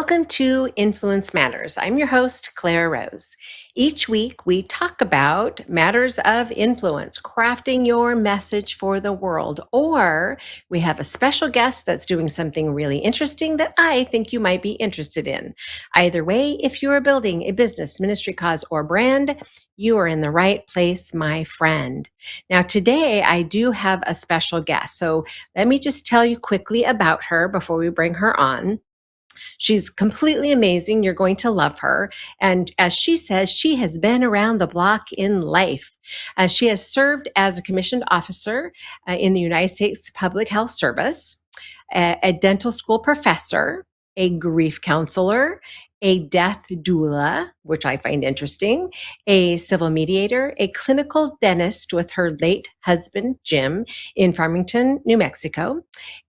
Welcome to Influence Matters. I'm your host, Clara Rose. Each week, we talk about matters of influence, crafting your message for the world, or we have a special guest that's doing something really interesting that I think you might be interested in. Either way, if you are building a business, ministry, cause, or brand, you are in the right place, my friend. Now, today, I do have a special guest. So let me just tell you quickly about her before we bring her on. She's completely amazing. You're going to love her. And as she says, she has been around the block in life. She has served as a commissioned officer in the United States Public Health Service, a dental school professor, a grief counselor, a death doula, which I find interesting, a civil mediator, a clinical dentist with her late husband, Jim, in Farmington, New Mexico,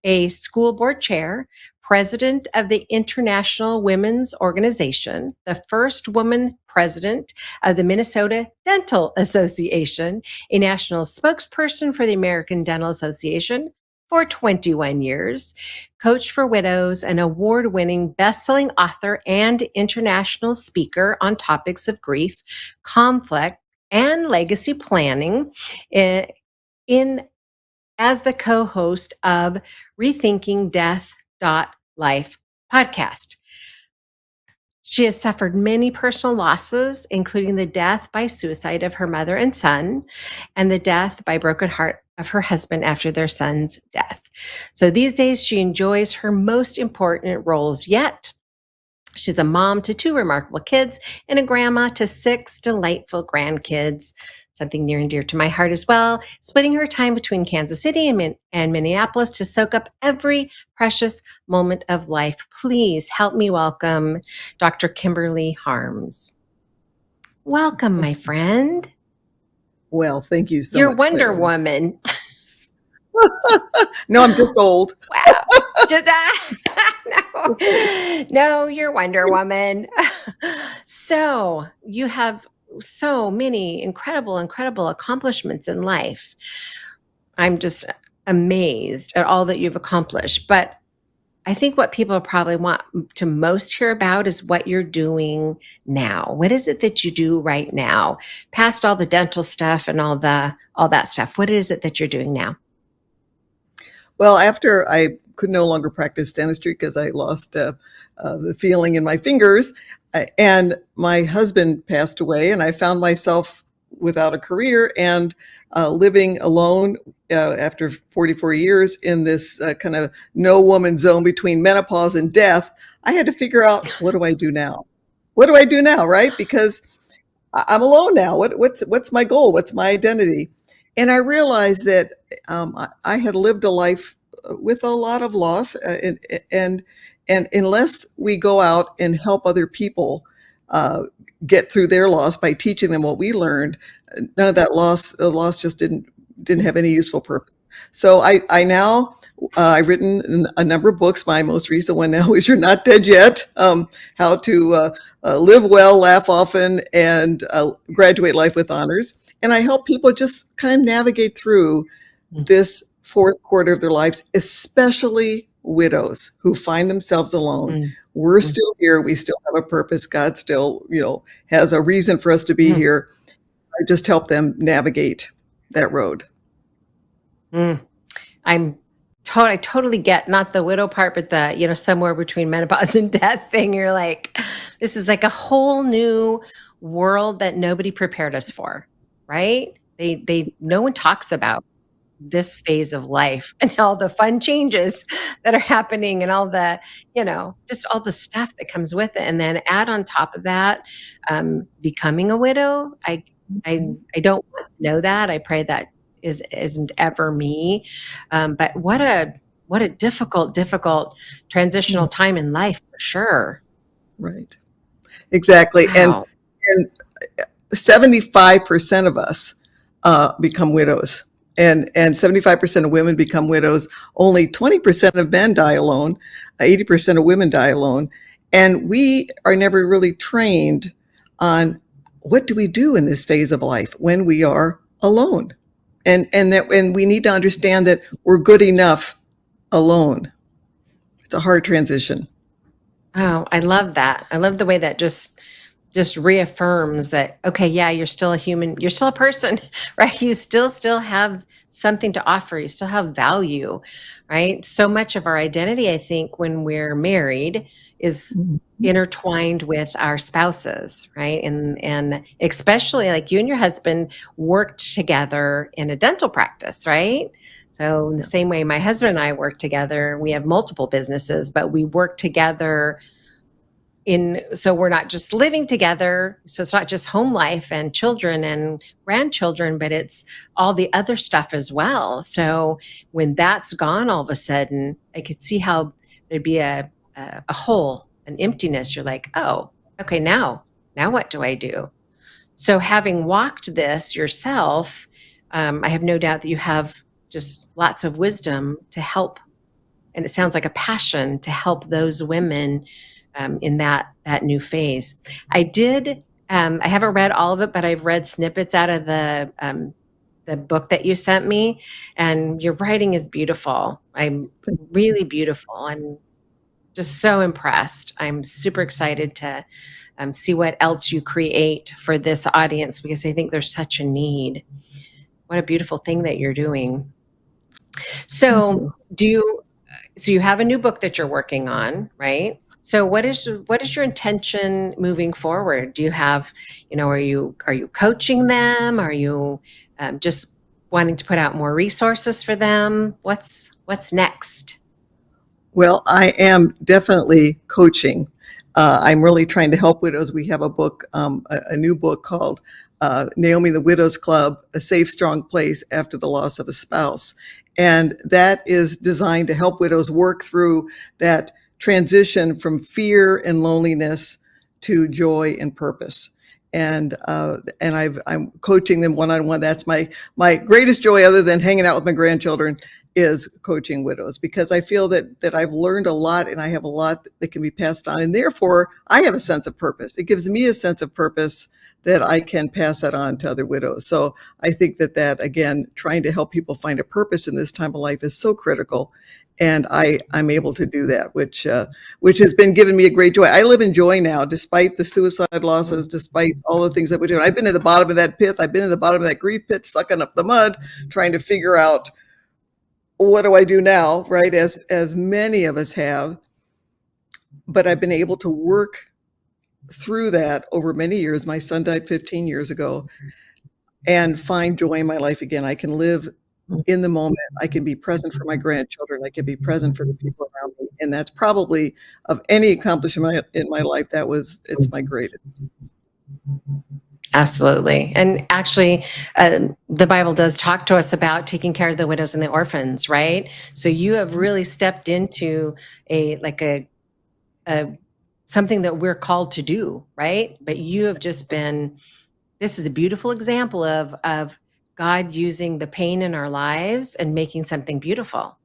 a school board chair, president of the International Women's Organization, the first woman president of the Minnesota Dental Association, a national spokesperson for the American Dental Association for 21 years, coach for widows, an award-winning best-selling author and international speaker on topics of grief, conflict, and legacy planning in as the co-host of Rethinking Death Life podcast. She has suffered many personal losses, including the death by suicide of her mother and son, and the death by broken heart of her husband after their son's death. So these days, she enjoys her most important roles yet. She's a mom to 2 remarkable kids and a grandma to 6 delightful grandkids, something near and dear to my heart as well, splitting her time between Kansas City and Minneapolis to soak up every precious moment of life. Please help me welcome Dr. Kimberly Harms. Welcome, my friend. Well, thank you so You're much, Wonder Clara. Woman. No, I'm just old. Wow. Just no, you're Wonder Woman. So you have so many incredible accomplishments in life. I'm just amazed at all that you've accomplished. But I think what people probably want to most hear about is what you're doing now. What is it that you do right now? Past all the dental stuff and all that stuff. What is it that you're doing now? Well, after I could no longer practice dentistry because I lost the feeling in my fingers, and my husband passed away, and I found myself without a career and living alone after 44 years in this kind of no woman zone between menopause and death. I had to figure out, what do I do now? What do I do now, right? Because I'm alone now. What's my goal? What's my identity? And I realized that I had lived a life with a lot of loss, and unless we go out and help other people get through their loss by teaching them what we learned, none of that the loss just didn't have any useful purpose. So I now I've written a number of books. My most recent one now is "You're Not Dead Yet: How to Live Well, Laugh Often, and Graduate Life with Honors." And I help people just kind of navigate through this fourth quarter of their lives, especially widows who find themselves alone. We're still here. We still have a purpose. God still, has a reason for us to be here. I just help them navigate that road. I totally get not the widow part, but the, somewhere between menopause and death thing. You're like, this is like a whole new world that nobody prepared us for, right? No one talks about this phase of life and all the fun changes that are happening and all the, just all the stuff that comes with it. And then add on top of that, becoming a widow. I don't want to know that. I pray that isn't ever me. But what a difficult transitional time in life for sure. Right. Exactly. Wow. And 75% of us become widows. And 75% of women become widows. Only 20% of men die alone. 80% of women die alone. And we are never really trained on what do we do in this phase of life when we are alone. And we need to understand that we're good enough alone. It's a hard transition. Oh, I love that. I love the way that just reaffirms that, okay, yeah, you're still a human, you're still a person, right? You still have something to offer, you still have value, right? So much of our identity, I think, when we're married is Mhm. intertwined with our spouses, right? And especially like you and your husband worked together in a dental practice, right? So in the Yeah. same way my husband and I work together, we have multiple businesses, but we work together in, so we're not just living together, so it's not just home life and children and grandchildren, but it's all the other stuff as well. So when that's gone, all of a sudden I could see how there'd be a hole, an emptiness. You're like, oh, okay, now what do I do? So having walked this yourself, I have no doubt that you have just lots of wisdom to help, and it sounds like a passion to help those women in that new phase. I did. I haven't read all of it, but I've read snippets out of the book that you sent me, and your writing is beautiful. I'm really beautiful. I'm just so impressed. I'm super excited to see what else you create for this audience because I think there's such a need. What a beautiful thing that you're doing. Thank So, you. do you so you have a new book that you're working on, right? So what is your intention moving forward? Do you have, are you coaching them? Are you just wanting to put out more resources for them? What's next? Well, I am definitely coaching. I'm really trying to help widows. We have a book, a new book called Naomi the Widow's Club, A Safe, Strong Place After the Loss of a Spouse. And that is designed to help widows work through that transition from fear and loneliness to joy and purpose. And I'm coaching them one on one. That's my greatest joy, other than hanging out with my grandchildren, is coaching widows, because I feel that I've learned a lot and I have a lot that can be passed on, and therefore I have a sense of purpose. It gives me a sense of purpose that I can pass that on to other widows. So I think that again, trying to help people find a purpose in this time of life is so critical, and I'm able to do that, which has been giving me a great joy. I live in joy now, despite the suicide losses, despite all the things that we do. I've been at the bottom of that pit. I've been at the bottom of that grief pit, sucking up the mud, trying to figure out, what do I do now, right? As many of us have, but I've been able to work through that over many years. My son died 15 years ago, and find joy in my life again. I can live in the moment. I can be present for my grandchildren. I can be present for the people around me. And that's probably, of any accomplishment in my life, it's my greatest. Absolutely. And actually, the Bible does talk to us about taking care of the widows and the orphans, right? So you have really stepped into a like a something that we're called to do, right? But you have just been, this is a beautiful example of God using the pain in our lives and making something beautiful,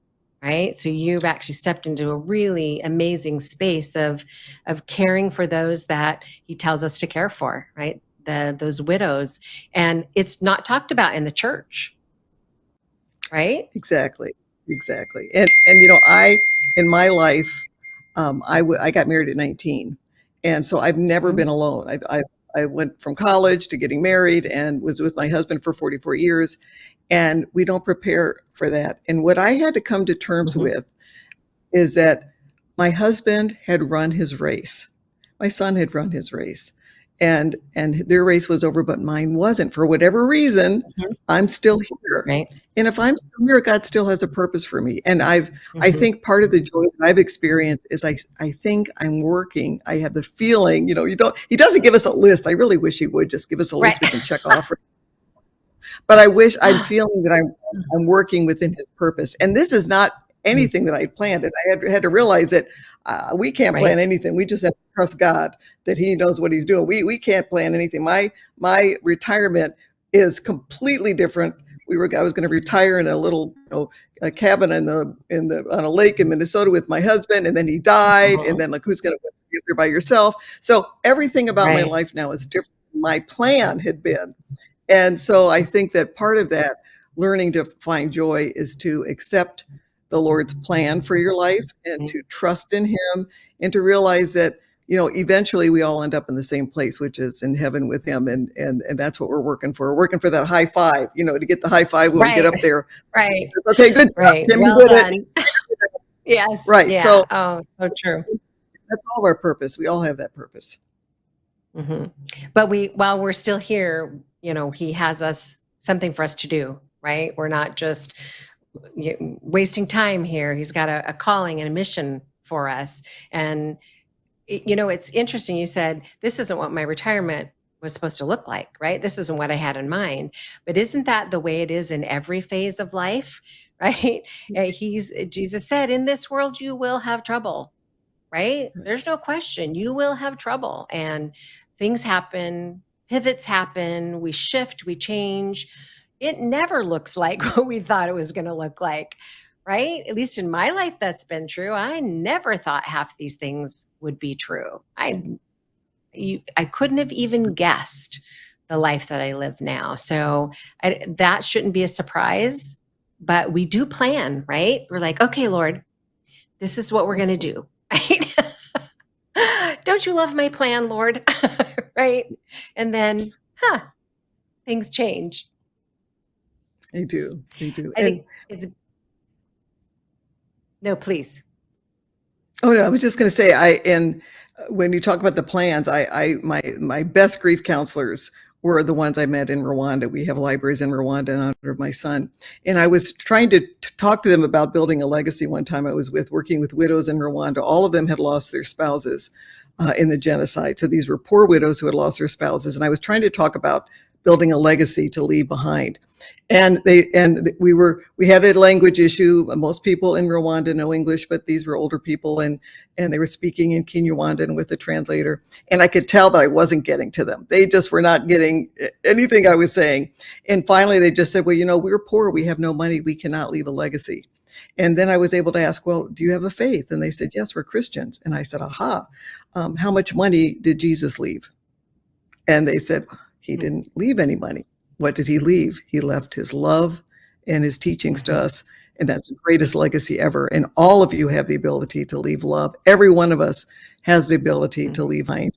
right? So you've actually stepped into a really amazing space of caring for those that he tells us to care for, right? Those widows. And it's not talked about in the church, right? Exactly, exactly. And I, in my life, I got married at 19, and so I've never Mhm. been alone. I went from college to getting married and was with my husband for 44 years, and we don't prepare for that. And what I had to come to terms Mhm. with is that my husband had run his race. My son had run his race, and their race was over, but mine wasn't. For whatever reason, Mhm. I'm still here. Right. And if I'm still here, God still has a purpose for me. And I Mhm. think part of the joy that I've experienced is I think I'm working. I have the feeling, he doesn't give us a list. I really wish he would just give us a list Right. we can check off. But I'm feeling that I'm working within his purpose. And this is not anything that I planned. And I had to realize that we can't plan Right. anything. We just have to trust God that He knows what He's doing. We can't plan anything. My retirement is completely different. I was going to retire in a little, a cabin on a lake in Minnesota with my husband, and then he died. And Mhm. then, like, who's going to get there by yourself? So everything about my Right. life now is different. My plan had been, and so I think that part of that learning to find joy is to accept the Lord's plan for your life and to trust in Him and to realize that, eventually we all end up in the same place, which is in heaven with Him. And that's what we're working for. We're working for that high five, to get the high five when we get Right. up there. Right. Okay, good job, Right. Kim, you Well did it. done. Yes. Right. Yeah. So Oh, so true. that's all of our purpose. We all have that purpose. Hmm. But while we're still here, he has us something for us to do, right? We're not just wasting time here. He's got a calling and a mission for us. And, it's interesting. You said, this isn't what my retirement was supposed to look like, right? This isn't what I had in mind. But isn't that the way it is in every phase of life, right? Jesus said, in this world, you will have trouble, right? There's no question. You will have trouble, and things happen, pivots happen, we shift, we change. It never looks like what we thought it was going to look like, right? At least in my life, that's been true. I never thought half these things would be true. I couldn't have even guessed the life that I live now. So that shouldn't be a surprise, but we do plan, right? We're like, okay, Lord, this is what we're going to do. Right? Don't you love my plan, Lord? Right? And then, things change. They do. They do. I think it's no, please. Oh no, I was just going to say, when you talk about the plans, my best grief counselors were the ones I met in Rwanda. We have libraries in Rwanda in honor of my son, and I was trying to talk to them about building a legacy. One time, I was working with widows in Rwanda. All of them had lost their spouses in the genocide. So these were poor widows who had lost their spouses, and I was trying to talk about building a legacy to leave behind. And we had a language issue. Most people in Rwanda know English, but these were older people, and they were speaking in Kinyarwanda with the translator. And I could tell that I wasn't getting to them. They just were not getting anything I was saying. And finally, they just said, well, we're poor. We have no money. We cannot leave a legacy. And then I was able to ask, well, do you have a faith? And they said, yes, we're Christians. And I said, aha, how much money did Jesus leave? And they said, he didn't leave any money. What did he leave? He left his love and his teachings to us. And that's the greatest legacy ever. And all of you have the ability to leave love. Every one of us has the ability to leave behind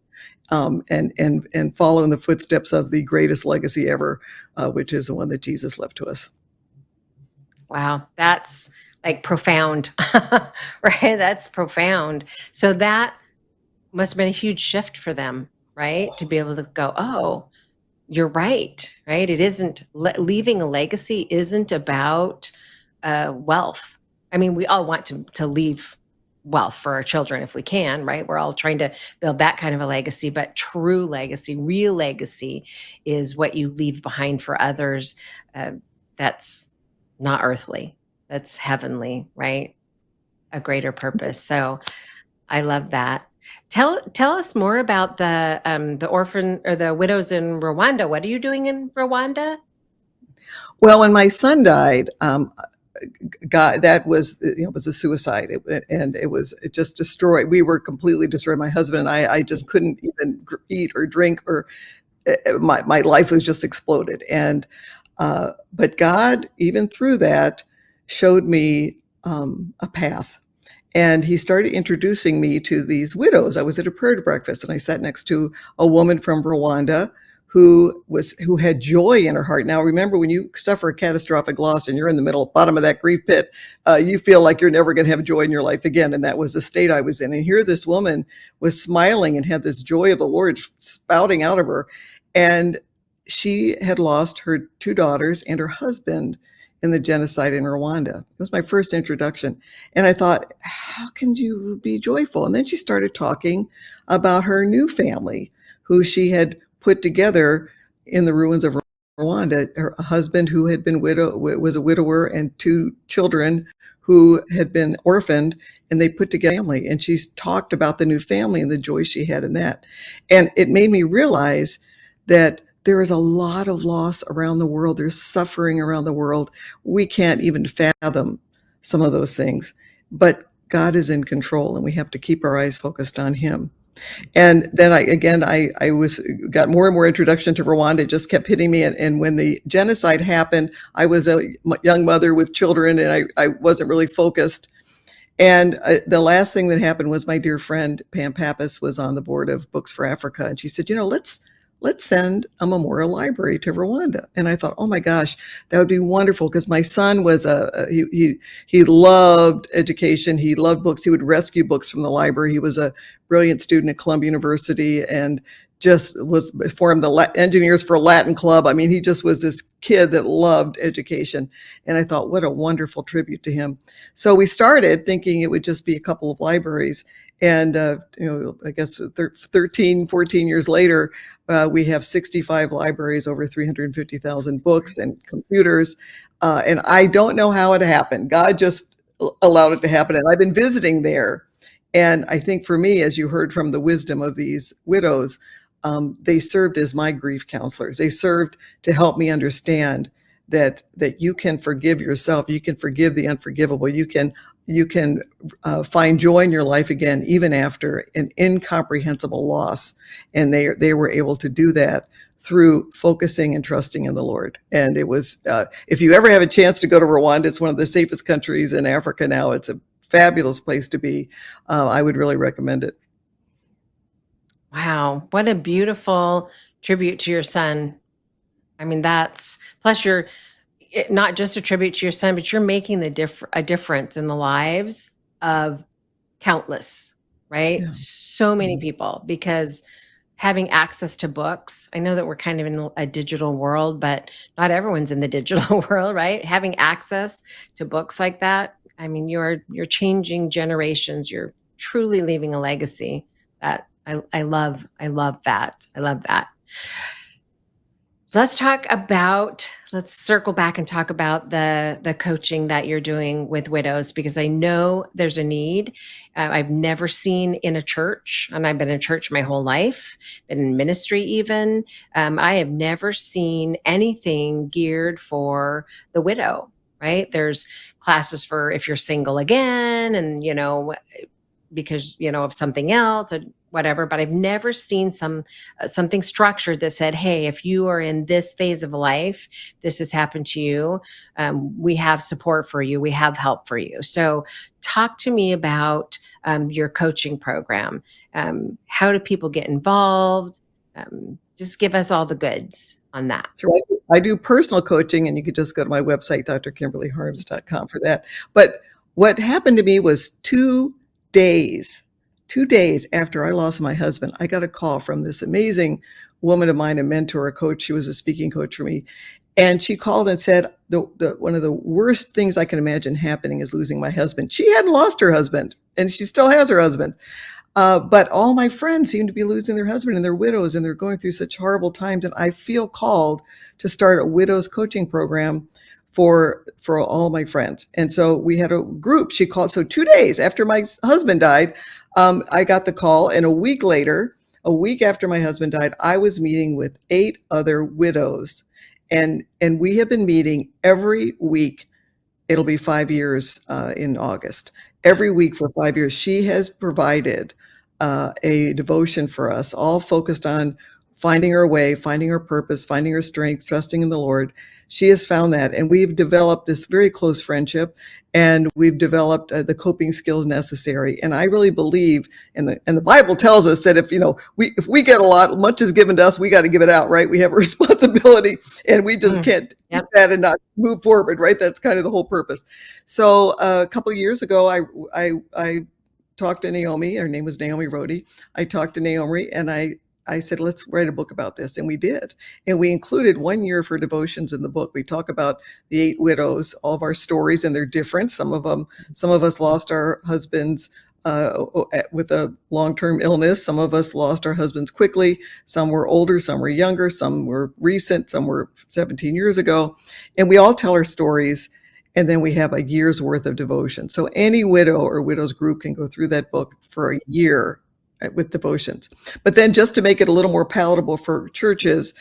and follow in the footsteps of the greatest legacy ever, which is the one that Jesus left to us. Wow, that's like profound, right? That's profound. So that must have been a huge shift for them, right? To be able to go, oh, you're right? It isn't leaving a legacy isn't about wealth. I mean, we all want to leave wealth for our children if we can, right? We're all trying to build that kind of a legacy, but true legacy, real legacy is what you leave behind for others. That's not earthly, that's heavenly, right? A greater purpose. So I love that. Tell us more about the orphan or the widows in Rwanda. What are you doing in Rwanda? Well, when my son died, God, that was was a suicide, it just destroyed. We were completely destroyed. My husband and I just couldn't even eat or drink, or my life was just exploded. And but God, even through that, showed me a path. And he started introducing me to these widows. I was at a prayer breakfast, and I sat next to a woman from Rwanda who had joy in her heart. Now, remember, when you suffer a catastrophic loss and you're in the bottom of that grief pit, you feel like you're never going to have joy in your life again. And that was the state I was in. And here this woman was smiling and had this joy of the Lord spouting out of her. And she had lost her 2 daughters and her husband in the genocide in Rwanda. It was my first introduction. And I thought, how can you be joyful? And then she started talking about her new family, who she had put together in the ruins of Rwanda. Her husband, who had been was a widower, and 2 children who had been orphaned, and they put together a family. And she's talked about the new family and the joy she had in that. And it made me realize that there is a lot of loss around the world. There's suffering around the world. We can't even fathom some of those things. But God is in control, and we have to keep our eyes focused on Him. And then I was got more and more introduction to Rwanda. It just kept hitting me. And when the genocide happened, I was a young mother with children, and I wasn't really focused. And the last thing that happened was my dear friend Pam Pappas was on the board of Books for Africa, and she said, let's send a memorial library to Rwanda. And I thought, oh my gosh, that would be wonderful, because my son was he loved education, he loved books, he would rescue books from the library. He was a brilliant student at Columbia University and just was formed the Engineers for Latin Club. I mean, he just was this kid that loved education. And I thought, what a wonderful tribute to him. So we started thinking it would just be a couple of libraries. And, I guess 13, 14 years later, we have 65 libraries, over 350,000 books and computers. And I don't know how it happened. God just allowed it to happen. And I've been visiting there. And I think for me, as you heard from the wisdom of these widows, they served as my grief counselors. They served to help me understand that you can forgive yourself, you can forgive the unforgivable, you can find joy in your life again, even after an incomprehensible loss. And they were able to do that through focusing and trusting in the Lord. And it was, if you ever have a chance to go to Rwanda, it's one of the safest countries in Africa now. It's a fabulous place to be. I would really recommend it. Wow, what a beautiful tribute to your son. I mean, that's plus you're not just a tribute to your son, but you're making a difference in the lives of countless, right? Yeah. So many people, because having access to books, I know that we're kind of in a digital world, but not everyone's in the digital world, right? Having access to books like that, I mean, you're changing generations. You're truly leaving a legacy. That I love that. I love that. Let's circle back and talk about the coaching that you're doing with widows, because I know there's a need. I've never seen in a church, and I've been in church my whole life, been in ministry even. I have never seen anything geared for the widow, right? There's classes for if you're single again, and because of something else or whatever, but I've never seen something structured that said, hey, if you are in this phase of life, this has happened to you, we have support for you, we have help for you. So talk to me about your coaching program. How do people get involved? Just give us all the goods on that. Sure. I do personal coaching, and you could just go to my website, drkimberlyharms.com, for that. But what happened to me was 2 days, 2 days after I lost my husband, I got a call from this amazing woman of mine, a mentor, a coach. She was a speaking coach for me. And she called and said, one of the worst things I can imagine happening is losing my husband. She hadn't lost her husband, and she still has her husband. But all my friends seem to be losing their husband, and they're widows, and they're going through such horrible times. And I feel called to start a widows coaching program for all my friends. And so we had a group. She called. So 2 days after my husband died, I got the call. And a week later, a week after my husband died, I was meeting with 8 other widows. And we have been meeting every week. It'll be 5 years in August. Every week for 5 years, she has provided a devotion for us, all focused on finding her way, finding her purpose, finding her strength, trusting in the Lord. She has found that, and we've developed this very close friendship, and we've developed the coping skills necessary. And I really believe, and the Bible tells us that if we get a lot, much is given to us, we got to give it out, right? We have a responsibility, and we just can't Yep. do that and not move forward, right? That's kind of the whole purpose. So a couple of years ago, I talked to Naomi. Her name was Naomi Rhodey. I talked to Naomi, and I said, let's write a book about this. And we did. And we included 1 year for devotions in the book. We talk about the 8 widows, all of our stories, and they're different. Some of us lost our husbands with a long-term illness. Some of us lost our husbands quickly. Some were older, some were younger, some were recent, some were 17 years ago. And we all tell our stories. And then we have a year's worth of devotion. So any widow or widow's group can go through that book for a year with devotions. But then, just to make it a little more palatable for churches,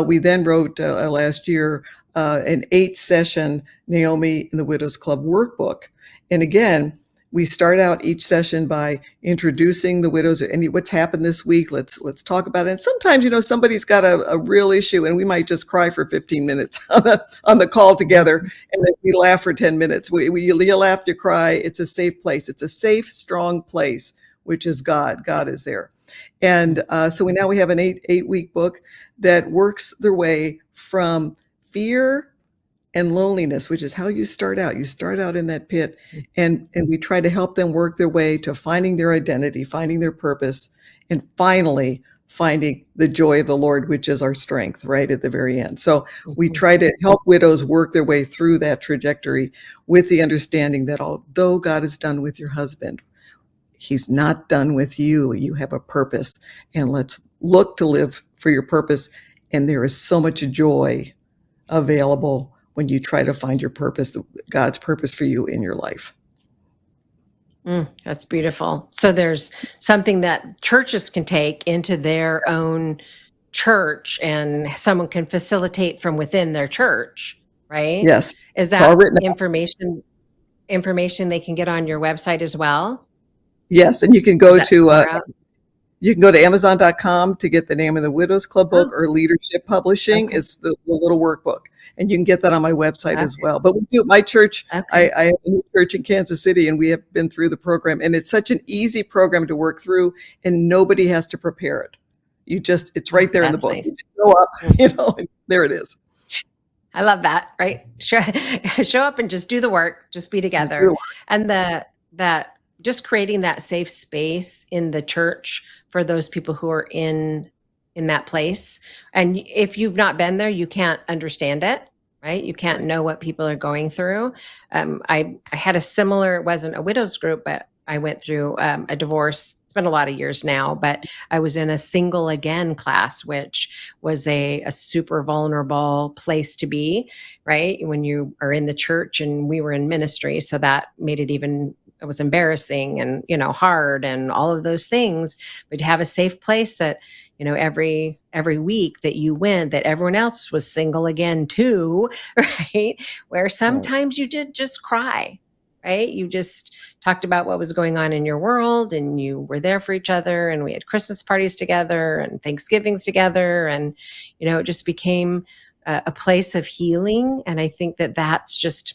we then wrote last year an 8-session Naomi and the Widows Club workbook. And again, we start out each session by introducing the widows or any what's happened this week. Let's talk about it. And sometimes, somebody's got a real issue, and we might just cry for 15 minutes on the call together, Mhm. and then we laugh for 10 minutes. You laugh, you cry. It's a safe place. It's a safe, strong place, which is God. God is there. And so we have an eight-week book that works their way from fear and loneliness, which is how you start out. You start out in that pit, and we try to help them work their way to finding their identity, finding their purpose, and finally finding the joy of the Lord, which is our strength, right at the very end. So we Mhm. try to help widows work their way through that trajectory with the understanding that although God is done with your husband, he's not done with you. You have a purpose, and let's look to live for your purpose. And there is so much joy available when you try to find your purpose, God's purpose for you in your life. That's beautiful. So there's something that churches can take into their own church, and someone can facilitate from within their church, right? Yes, it's Is all that written out. information they can get on your website as well? Yes, and Is that far out? you can go to Amazon.com to get the name of the Widows Club book, Oh, or Leadership Publishing okay. is the little workbook. And you can get that on my website as Okay. well. But we do my church, Okay. I have a new church in Kansas City, and we have been through the program. And it's such an easy program to work through, and nobody has to prepare it. It's Oh, right there in the that's book. nice. You just show up, Mm. and there it is. I love that, right? Show up and just do the work, just be Just do together. it. And that just creating that safe space in the church for those people who are in that place. And if you've not been there, you can't understand it, right? You can't Right. know what people are going through. I had a similar, it wasn't a widows group, but I went through a divorce. It's been a lot of years now, but I was in a single again class, which was a super vulnerable place to be, right? When you are in the church, and we were in ministry. So that made it even, it was embarrassing and, hard and all of those things. But to have a safe place that, every week that you went, that everyone else was single again too, right? Where Right. sometimes you did just cry, right? You just talked about what was going on in your world, and you were there for each other, and we had Christmas parties together and Thanksgivings together, and it just became a place of healing. And I think that that's just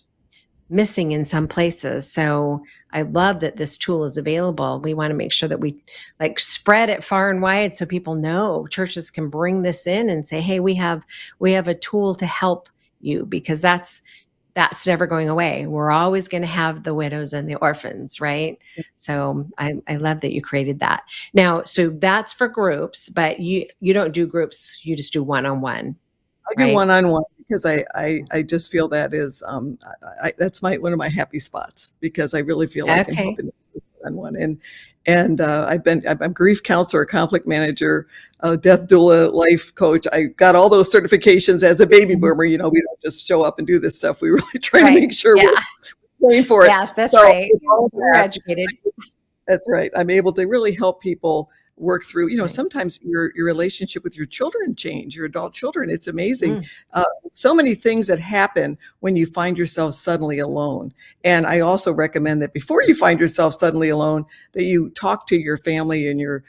missing in some places. So I love that this tool is available. We want to make sure that we like spread it far and wide, so people know churches can bring this in and say, hey, we have a tool to help you, because that's never going away. We're always going to have the widows and the orphans, right? So I love that you created that. Now, so that's for groups, but you don't do groups, you just do one-on-one, I do right? one-on-one because I just feel that is, that's my one of my happy spots, because I really feel I can help Okay. in one-on-one. And I'm a grief counselor, a conflict manager, a death doula, life coach. I got all those certifications as a baby Mhm. boomer. We don't just show up and do this stuff. We really try to Right. make sure Yeah. we're trained for it. Yes, that's So right. with all You're that, educated. that's right. I'm able to really help people work through, Nice. sometimes your relationship with your children change, your adult children. It's amazing. Mm, Uh, so many things that happen when you find yourself suddenly alone. And I also recommend that before you find yourself suddenly alone, that you talk to your family and your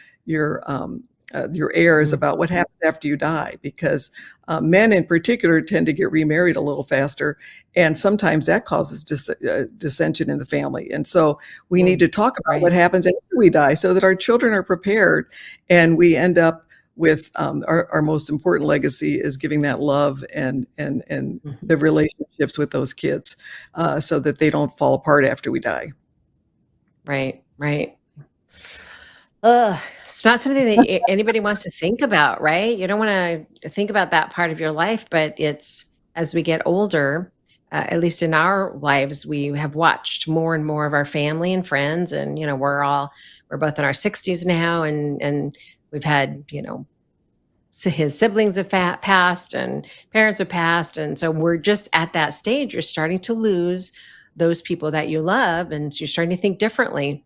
heirs mm, about what happens after you die, because men in particular tend to get remarried a little faster, and sometimes that causes dissension in the family. And so we need mm. to talk about what Right. happens after we die, so that our children are prepared, and we end up with our most important legacy is giving that love and Mhm. the relationships with those kids, so that they don't fall apart after we die. Right. Right. Ugh, it's not something that anybody wants to think about, right? You don't want to think about that part of your life, but it's as we get older, at least in our lives, we have watched more and more of our family and friends, and we're both in our 60s now, and we've had his siblings have passed, and parents have passed, and so we're just at that stage. You're starting to lose those people that you love, and so you're starting to think differently,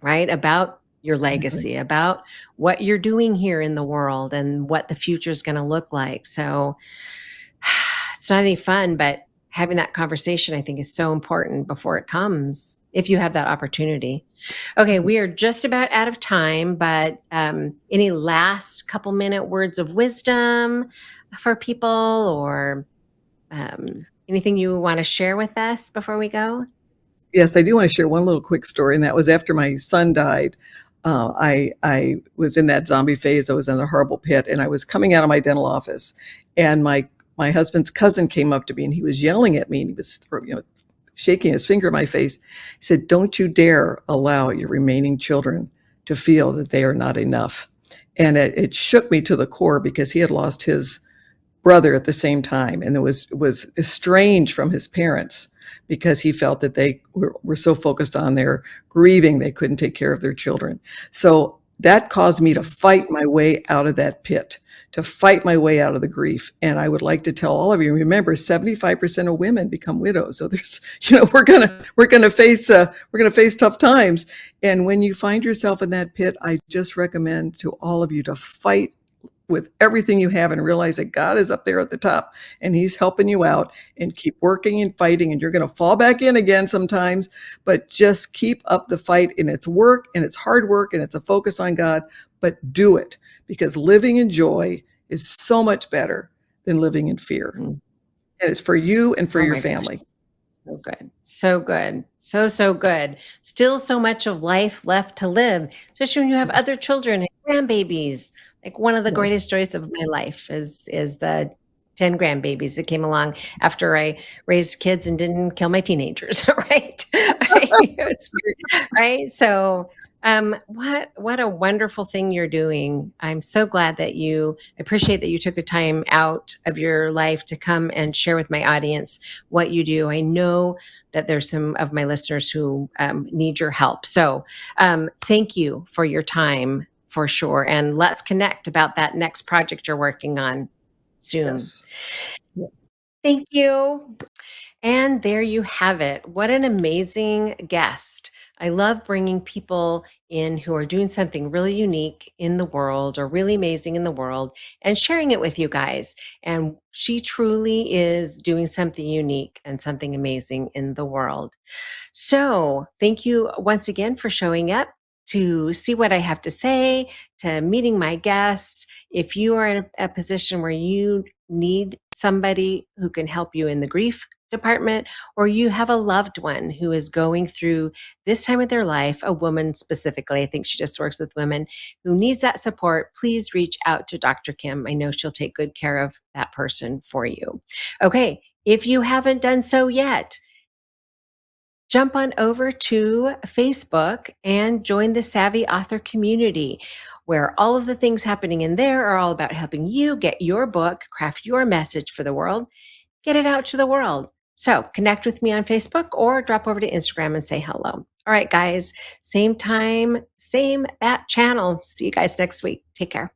right? About your Exactly. legacy, about what you're doing here in the world, and what the future is going to look like. So it's not any fun, but having that conversation, I think, is so important before it comes, if you have that opportunity. Okay, Mhm. we are just about out of time, but any last couple minute words of wisdom for people, or anything you want to share with us before we go? Yes, I do wanna share one little quick story, and that was after my son died. I was in that zombie phase, I was in the horrible pit, and I was coming out of my dental office, and my husband's cousin came up to me, and he was yelling at me, and he was shaking his finger in my face. He said, "Don't you dare allow your remaining children to feel that they are not enough." And it shook me to the core because he had lost his brother at the same time, and it was estranged from his parents because he felt that they were so focused on their grieving they couldn't take care of their children. So that caused me to fight my way out of that pit, to fight my way out of the grief. And I would like to tell all of you, remember, 75% of women become widows. So there's, we're gonna face tough times. And when you find yourself in that pit, I just recommend to all of you to fight with everything you have and realize that God is up there at the top and he's helping you out, and keep working and fighting, and you're going to fall back in again sometimes, but just keep up the fight, and it's work and it's hard work and it's a focus on God, but do it, because living in joy is so much better than living in fear. Mm. And it's for you and for Oh your my gosh. family. So good. So good. So, so good. Still so much of life left to live, especially when you have Yes. other children and grandbabies. Like, one of the Yes. greatest joys of my life is the 10 grandbabies that came along after I raised kids and didn't kill my teenagers, right? It's right? So, what a wonderful thing you're doing. I'm so glad that you appreciate that you took the time out of your life to come and share with my audience what you do. I know that there's some of my listeners who need your help. So thank you for your time, for sure. And let's connect about that next project you're working on soon. Yes. Thank you. And there you have it. What an amazing guest. I love bringing people in who are doing something really unique in the world, or really amazing in the world, and sharing it with you guys. And she truly is doing something unique and something amazing in the world. So, thank you once again for showing up to see what I have to say, to meeting my guests. If you are in a position where you need somebody who can help you in the grief department, or you have a loved one who is going through this time of their life, a woman specifically, I think she just works with women, who needs that support, please reach out to Dr. Kim. I know she'll take good care of that person for you. Okay, if you haven't done so yet, jump on over to Facebook and join the Savvy Author community, where all of the things happening in there are all about helping you get your book, craft your message for the world, get it out to the world. So connect with me on Facebook or drop over to Instagram and say hello. All right, guys, same time, same bat channel. See you guys next week. Take care.